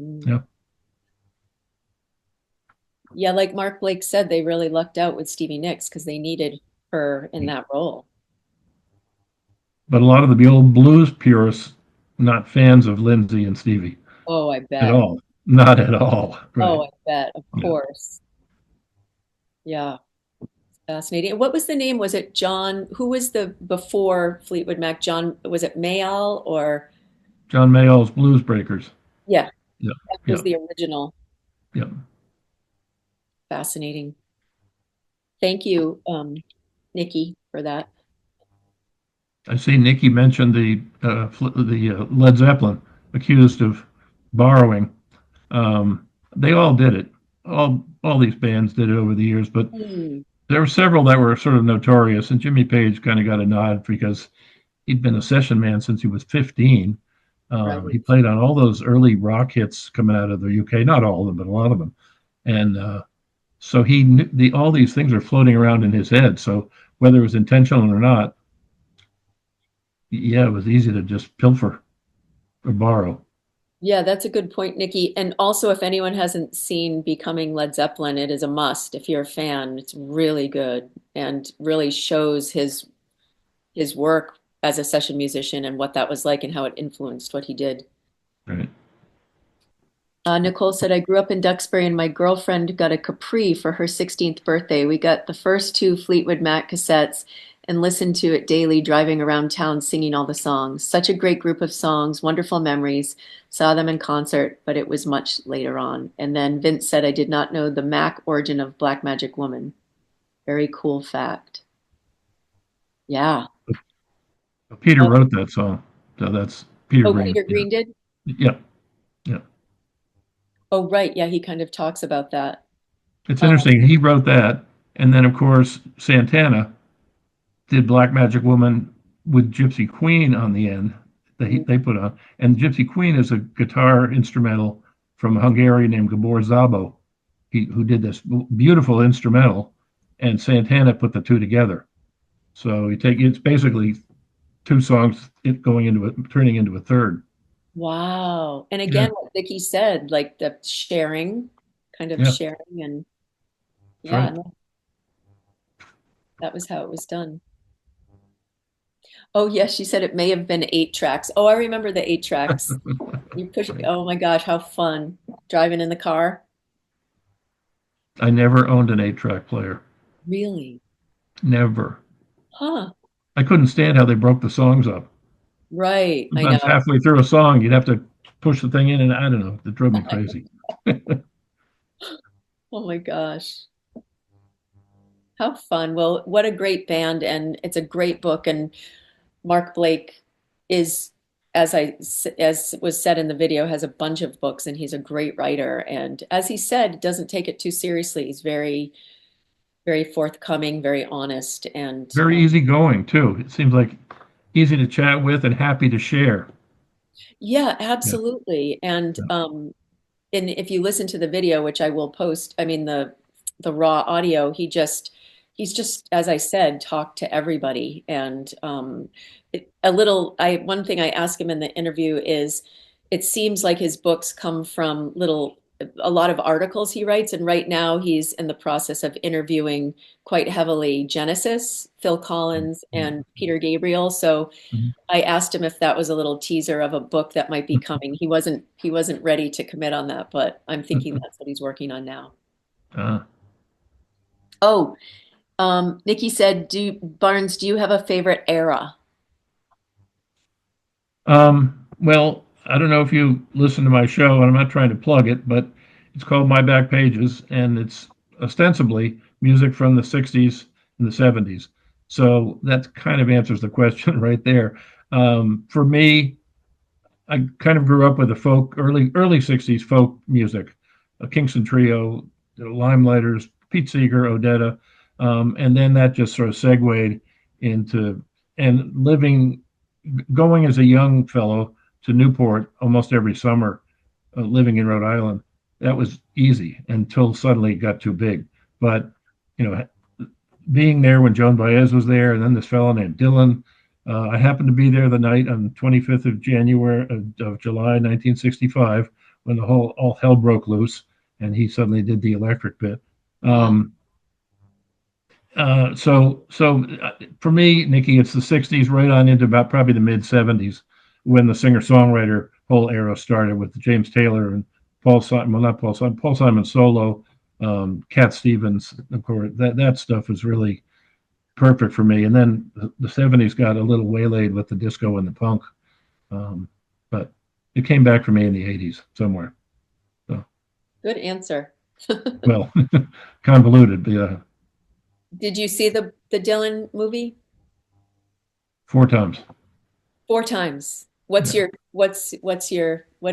Yeah. Yeah, like Mark Blake said, they really lucked out with Stevie Nicks because they needed her in that role. But a lot of the old blues purists, not fans of Lindsay and Stevie. Oh, I bet. At all. Not at all. Right. Oh, I bet. Of course. Yeah. Fascinating. What was the name? Was it John? Who was the before Fleetwood Mac? John, was it Mayall or? John Mayall's Blues Breakers. Yeah. Yeah. That was the original. Yeah. Fascinating. Thank you, Nikki, for that. I see Nikki mentioned the Led Zeppelin, accused of borrowing. They all did it. All these bands did it over the years, but there were several that were sort of notorious, and Jimmy Page kind of got a nod because he'd been a session man since he was 15. Right. He played on all those early rock hits coming out of the UK, not all of them, but a lot of them. And so he knew all these things are floating around in his head. So whether it was intentional or not, yeah, it was easy to just pilfer or borrow. Yeah, that's a good point, Nikki. And also, if anyone hasn't seen Becoming Led Zeppelin, it is a must. If you're a fan, it's really good and really shows his work as a session musician and what that was like and how it influenced what he did. Right. Nicole said, I grew up in Duxbury and my girlfriend got a Capri for her 16th birthday. We got the first 2 Fleetwood Mac cassettes and listened to it daily driving around town singing all the songs. Such a great group of songs, wonderful memories. Saw them in concert, but it was much later on. And then Vince said, I did not know the Mac origin of Black Magic Woman. Very cool fact. Yeah. Peter wrote that song. So that's Peter Green. Peter Green did? Yeah. Yeah. Oh, right. Yeah, he kind of talks about that. It's interesting. He wrote that. And then, of course, Santana did Black Magic Woman with Gypsy Queen on the end that they put on. And Gypsy Queen is a guitar instrumental from a Hungarian named Gabor Szabo, who did this beautiful instrumental and Santana put the two together. So it's basically two songs turning into a third. Wow. And Yeah, again, what Vicky said, like the sharing, kind of yeah, sharing, and that's yeah, right. no, that was how it was done. Oh, yes, she said it may have been 8 tracks. Oh, I remember the 8 tracks. You push, oh my gosh, how fun driving in the car. I never owned an 8-track player. Really? Never. Huh. I couldn't stand how they broke the songs up. Right. I Sometimes know. halfway through a song, you'd have to push the thing in, and I don't know, it drove me crazy. Oh my gosh. How fun. Well, what a great band, and it's a great book. And Mark Blake is, as was said in the video, has a bunch of books, and he's a great writer. And as he said, doesn't take it too seriously. He's very, very forthcoming, very honest, and Very easygoing, too. It seems like easy to chat with and happy to share. yeah, Yeah. absolutely. And if you listen to the video, which I will post, I mean the raw audio, he's just, as I said, talked to everybody. And one thing I asked him in the interview is, it seems like his books come from a lot of articles he writes, and right now he's in the process of interviewing quite heavily Genesis, Phil Collins, and Peter Gabriel. So Mhm. I asked him if that was a little teaser of a book that might be coming. He wasn't ready to commit on that, but I'm thinking that's what he's working on now. Uh, Oh, Nikki said, Barnes, do you have a favorite era? well, I don't know if you listen to my show, and I'm not trying to plug it, but it's called My Back Pages, and it's ostensibly music from the 60s and the 70s. So that kind of answers the question right there. For me, I kind of grew up with the early 60s folk music, a Kingston Trio, the Limelighters, Pete Seeger, Odetta, and then that just sort of segued into and going as a young fellow to Newport almost every summer, living in Rhode Island. That was easy until suddenly it got too big. But you know, being there when Joan Baez was there, and then this fellow named Dylan. I happened to be there the night on 25th of July 1965, when all hell broke loose, and he suddenly did the electric bit. Um, for me, Nikki, it's the 60s right on into about probably the mid 70s when the singer-songwriter whole era started with James Taylor and Paul Simon, well, not Paul Simon solo, Cat Stevens, of course. That stuff was really perfect for me. And then the 70s got a little waylaid with the disco and the punk. But it came back for me in the 80s somewhere. So, Good answer. well, convoluted, but yeah. Did you see the Dylan movie? 4 times. 4 times. What do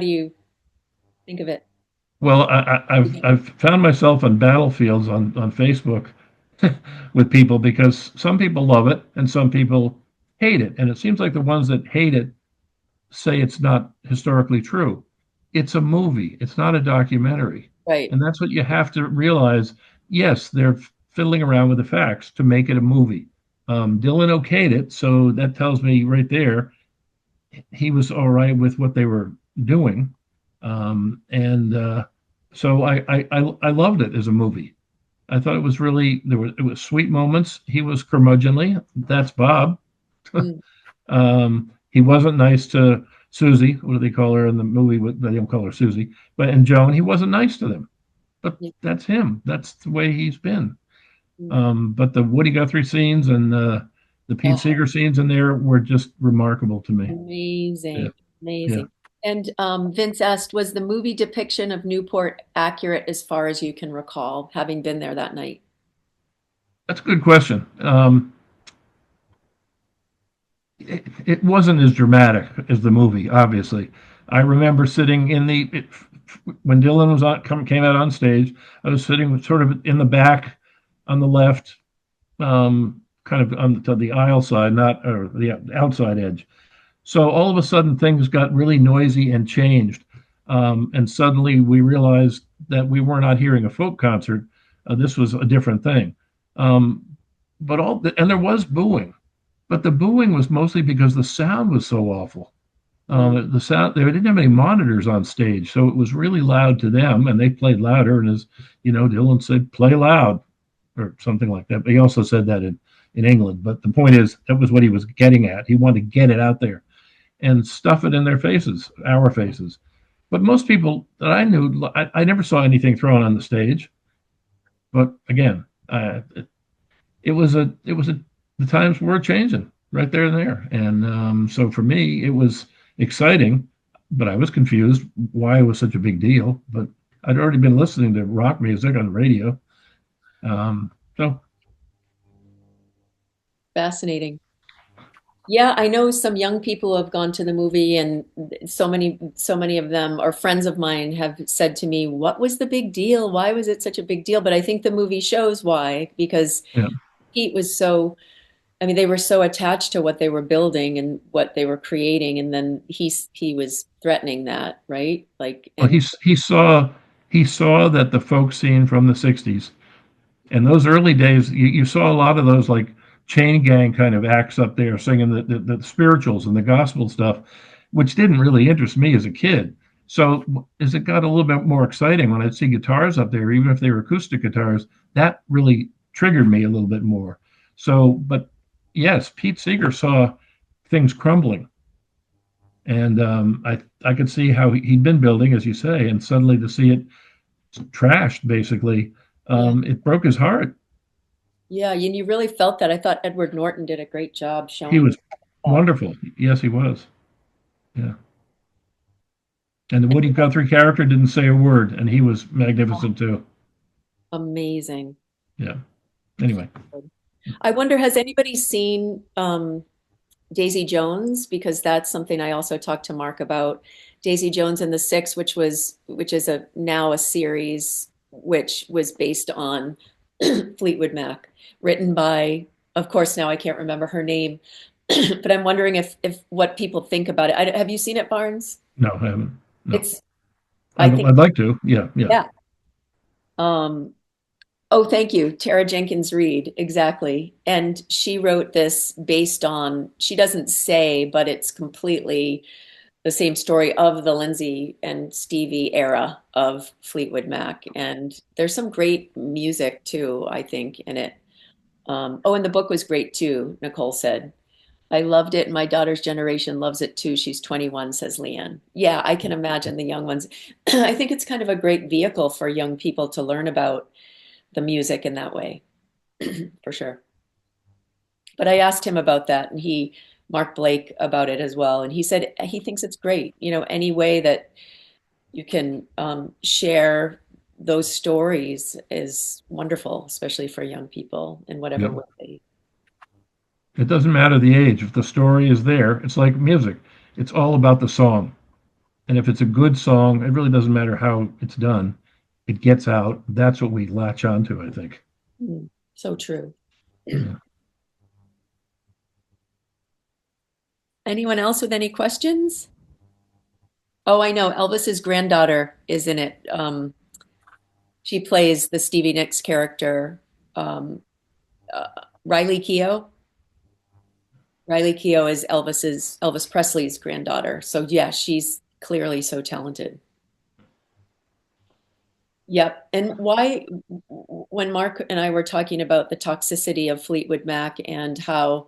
you think of it? Well, I've found myself on battlefields on Facebook with people because some people love it and some people hate it. And it seems like the ones that hate it say it's not historically true. It's a movie, it's not a documentary. Right. And that's what you have to realize. Yes, they're fiddling around with the facts to make it a movie. Dylan okayed it, so that tells me right there he was all right with what they were doing. And so I loved it as a movie. I thought it was really it was sweet moments. He was curmudgeonly. That's Bob. Mm. He wasn't nice to Susie. What do they call her in the movie? They don't call her Susie, and Joan. He wasn't nice to them. But that's him. That's the way he's been. But the Woody Guthrie scenes and the Pete Seeger scenes in there were just remarkable to me. Amazing. Yeah. Amazing. Yeah. And Vince asked, was the movie depiction of Newport accurate as far as you can recall, having been there that night? That's a good question. It wasn't as dramatic as the movie, obviously. I remember sitting when Dylan came out on stage. I was sitting sort of in the back on the left, kind of to the aisle side, or the outside edge. So all of a sudden, things got really noisy and changed. And suddenly we realized that we were not hearing a folk concert. This was a different thing. But and there was booing, but the booing was mostly because the sound was so awful. The sound, they didn't have any monitors on stage, so it was really loud to them, and they played louder. And as you know, Dylan said, "Play loud," or something like that. But he also said that in England. But the point is, that was what he was getting at. He wanted to get it out there and stuff it in their faces, our faces. But most people that I knew, I never saw anything thrown on the stage. But again, it was the times were changing right there and there, and so for me it was exciting, but I was confused why it was such a big deal. But I'd already been listening to rock music on the radio, so Fascinating. Yeah, I know some young people have gone to the movie, and so many of them, or friends of mine, have said to me, "What was the big deal? Why was it such a big deal?" But I think the movie shows why, because yeah. Pete was so, I mean, they were so attached to what they were building and what they were creating, and then he was threatening that, right? Like, Well, and he saw that the folk scene from the '60s and those early days, you saw a lot of those like chain gang kind of acts up there singing the spirituals and the gospel stuff, which didn't really interest me as a kid. So as it got a little bit more exciting when I'd see guitars up there, even if they were acoustic guitars, that really triggered me a little bit more. So, but yes, Pete Seeger saw things crumbling, and I could see how he'd been building, as you say, and suddenly to see it trashed, basically, yeah, it broke his heart. yeah, and you really felt that. I thought Edward Norton did a great job He showing was that. wonderful. Yes, he was. Yeah. And the Woody Guthrie character didn't say a word, and he was magnificent too. Amazing. Yeah. Anyway, I wonder, has anybody seen Daisy Jones? Because that's something I also talked to Mark about. Daisy Jones and the Six, which is a now a series which was based on Fleetwood Mac, written by, of course, now I can't remember her name, but I'm wondering if what people think about it. Have you seen it, Barnes? no, I haven't. No, It's, I I'd, think, I'd like to. Yeah, yeah, yeah. Um, Oh, thank you. Tara Jenkins Reid, exactly. And she wrote this based on, she doesn't say, but it's completely the same story of the Lindsay and Stevie era of Fleetwood Mac. And there's some great music too, I think, in it. Oh, and the book was great too, Nicole said. I loved it. My daughter's generation loves it too. She's 21, says Leanne. Yeah, I can imagine the young ones. I think it's kind of a great vehicle for young people to learn about the music in that way, for sure. But I asked him about that, and Mark Blake, about it as well, and he said he thinks it's great. You know, any way that you can share those stories is wonderful, especially for young people in whatever yeah. way they. It doesn't matter the age. If the story is there, it's like music. It's all about the song. And if it's a good song, it really doesn't matter how it's done. It gets out. That's what we latch onto, I think. So true. Yeah. Anyone else with any questions? Oh, I know. Elvis's granddaughter is in it. She plays the Stevie Nicks character, um, uh, Riley Keough. Riley Keough is Elvis Presley's granddaughter. So yeah, she's clearly so talented. Yep. And why, when Mark and I were talking about the toxicity of Fleetwood Mac and how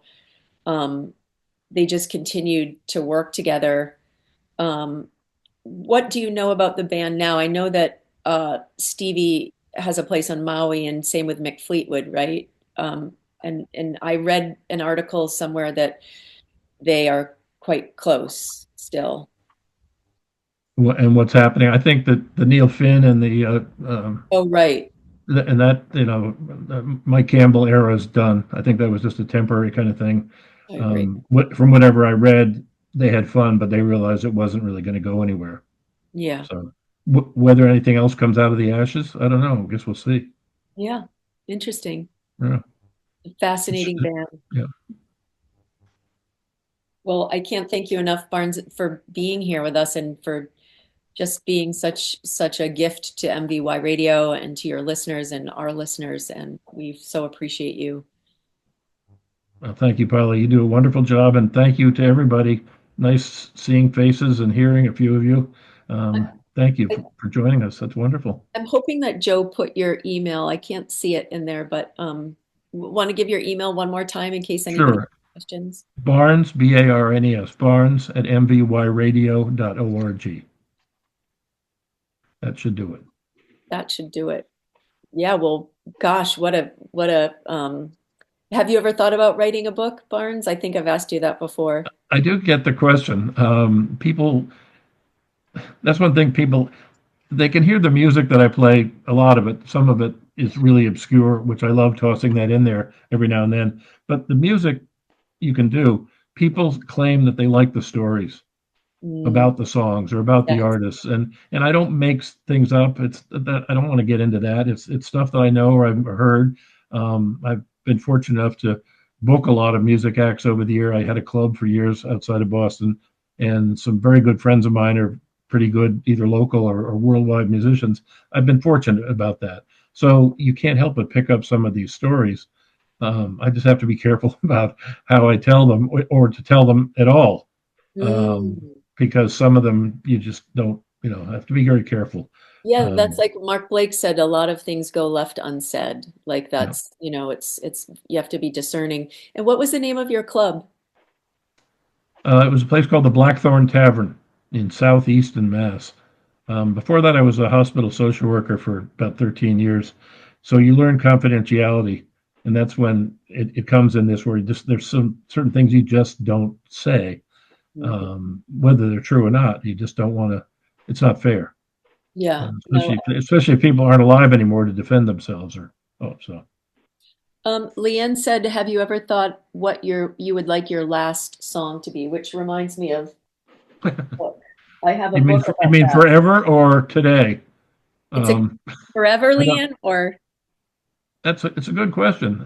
um, they just continued to work together, um, what do you know about the band now? I know that Stevie has a place on Maui, and same with Mick Fleetwood, right? And I read an article somewhere that they are quite close still. And what's happening? I think that the Neil Finn and Oh, right. and that Mike Campbell era is done. I think that was just a temporary kind of thing. I agree. From whatever I read, they had fun, but they realized it wasn't really going to go anywhere. Yeah. So whether anything else comes out of the ashes, I don't know. I guess we'll see. Yeah. Interesting. Yeah. Fascinating band. Yeah. Well, I can't thank you enough, Barnes, for being here with us and for just being such a gift to MVY Radio and to your listeners and our listeners, and we so appreciate you. Well, thank you, Polly. You do a wonderful job, and thank you to everybody. Nice seeing faces and hearing a few of you. Thank you for joining us. That's wonderful. I'm hoping that Joe put your email. I can't see it in there, but want to give your email one more time in case anybody has questions? Barnes, B-A-R-N-E-S, Barnes at mvyradio.org. That should do it. That should do it. Yeah, well, gosh, what a have you ever thought about writing a book, Barnes? I think I've asked you that before. I do get the question. That's one thing they can hear the music that I play, a lot of it. Some of it is really obscure, which I love tossing that in there every now and then. But the music you can do, people claim that they like the stories about the songs or about the artists, and I don't make things up. It's that I don't want to get into that. It's stuff that I know or I've heard. I've been fortunate enough to book a lot of music acts over the year. I had a club for years outside of Boston, and some very good friends of mine are pretty good, either local or worldwide musicians. I've been fortunate about that. So you can't help but pick up some of these stories. I just have to be careful about how I tell them or to tell them at all. Because some of them you just don't, have to be very careful. Yeah, that's like Mark Blake said, a lot of things go left unsaid. Like that's, it's you have to be discerning. And what was the name of your club? It was a place called the Blackthorn Tavern in southeastern Mass. Before that, I was a hospital social worker for about 13 years. So you learn confidentiality, and that's when it comes in this where there's some certain things you just don't say. Whether they're true or not, you just don't want to. It's not fair. Yeah, especially if people aren't alive anymore to defend themselves. Leanne said, "Have you ever thought what you would like your last song to be?" Which reminds me of a book. I have a book. You mean forever or today? Forever, Leanne, or? It's a good question.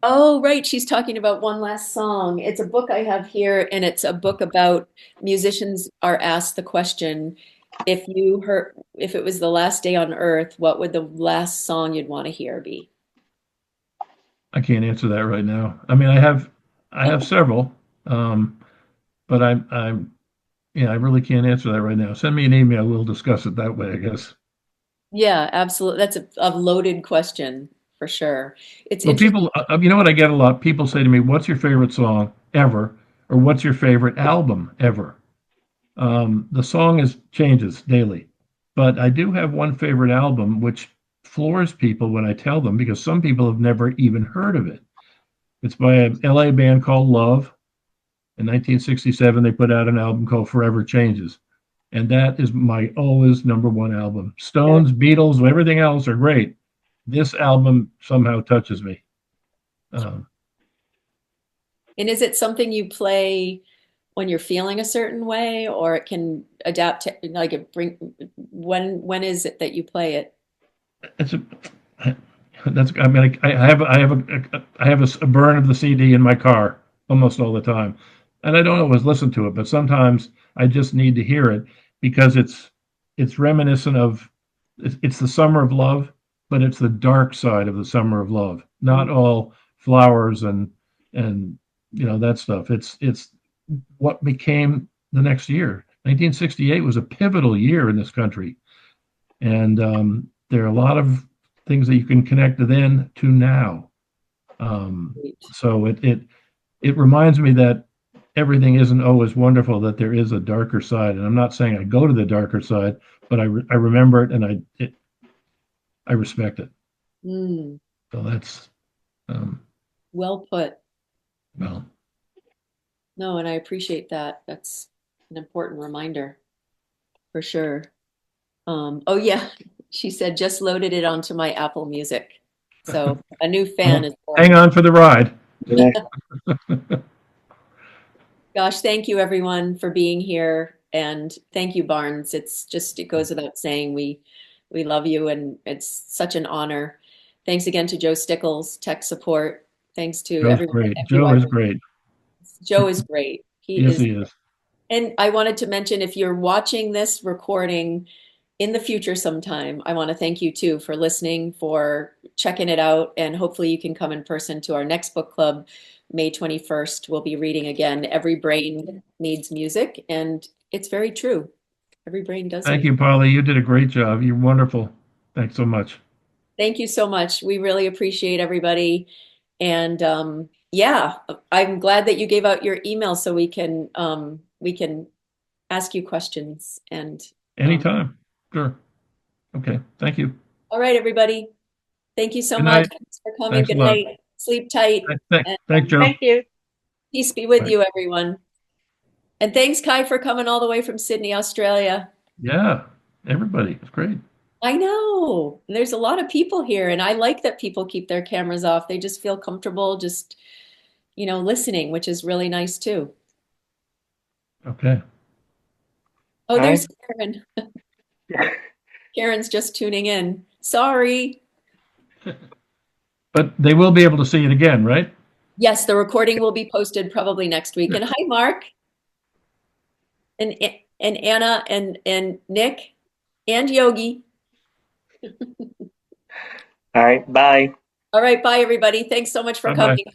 Oh, right. She's talking about one last song. It's a book I have here, and it's a book about musicians are asked the question, if it was the last day on earth, what would the last song you'd want to hear be? I can't answer that right now. I mean, I have several, but I really can't answer that right now. Send me an email. We'll discuss it that way, I guess. Yeah, absolutely. That's a loaded question. For sure. It's well, people, you know what I get a lot? People say to me, what's your favorite song ever? Or what's your favorite album ever? The song changes daily, but I do have one favorite album, which floors people when I tell them, because some people have never even heard of it. It's by an LA band called Love. In 1967, they put out an album called Forever Changes. And that is my always number one album. Stones, Beatles, everything else are great. This album somehow touches me. And is it something you play when you're feeling a certain way, or it can adapt to when is it that you play it? I have a burn of the CD in my car almost all the time, and I don't always listen to it, but sometimes I just need to hear it because it's reminiscent of it's the summer of love. But it's the dark side of the summer of love, not all flowers and that stuff. It's what became the next year. 1968 was a pivotal year in this country, and there are a lot of things that you can connect then to now. So it reminds me that everything isn't always wonderful. That there is a darker side, and I'm not saying I go to the darker side, but I remember it, and I respect it. So that's well put. Well, no, and I appreciate that. That's an important reminder for sure. Oh yeah, she said just loaded it onto my Apple Music. So a new fan is born. Hang on for the ride. Gosh, thank you everyone for being here, and thank you, Barnes. It goes without saying we love you, and it's such an honor. Thanks again to Joe Stickles, tech support. Thanks to everyone. Joe is great. Joe is great. He is. And I wanted to mention, if you're watching this recording in the future sometime, I want to thank you too for listening, for checking it out, and hopefully you can come in person to our next book club, May 21st. We'll be reading again, Every Brain Needs Music, and it's very true. Every brain does Thank need. you, Polly. You did a great job. You're wonderful. Thanks so much. Thank you so much. We really appreciate everybody. And yeah, I'm glad that you gave out your email so we can ask you questions. And Anytime. Sure. Okay. Thank you. all right, everybody. Thank you so Good much. night. Thanks for coming. Thanks a Good lot. night. Sleep tight. And Thanks, Joe. Thank you. peace be with Bye. you, everyone. And thanks, Kai, for coming all the way from Sydney, Australia. Yeah. Everybody. It's great. I know. There's a lot of people here, and I like that people keep their cameras off. They just feel comfortable just, listening, which is really nice too. Okay. Oh, Hi. there's Karen. Karen's just tuning in. Sorry. But they will be able to see it again, right? Yes, the recording will be posted probably next week. And hi, Mark, and Anna, and Nick, and Yogi. All right. Bye. All right, bye, everybody. Thanks so much for Bye-bye. coming.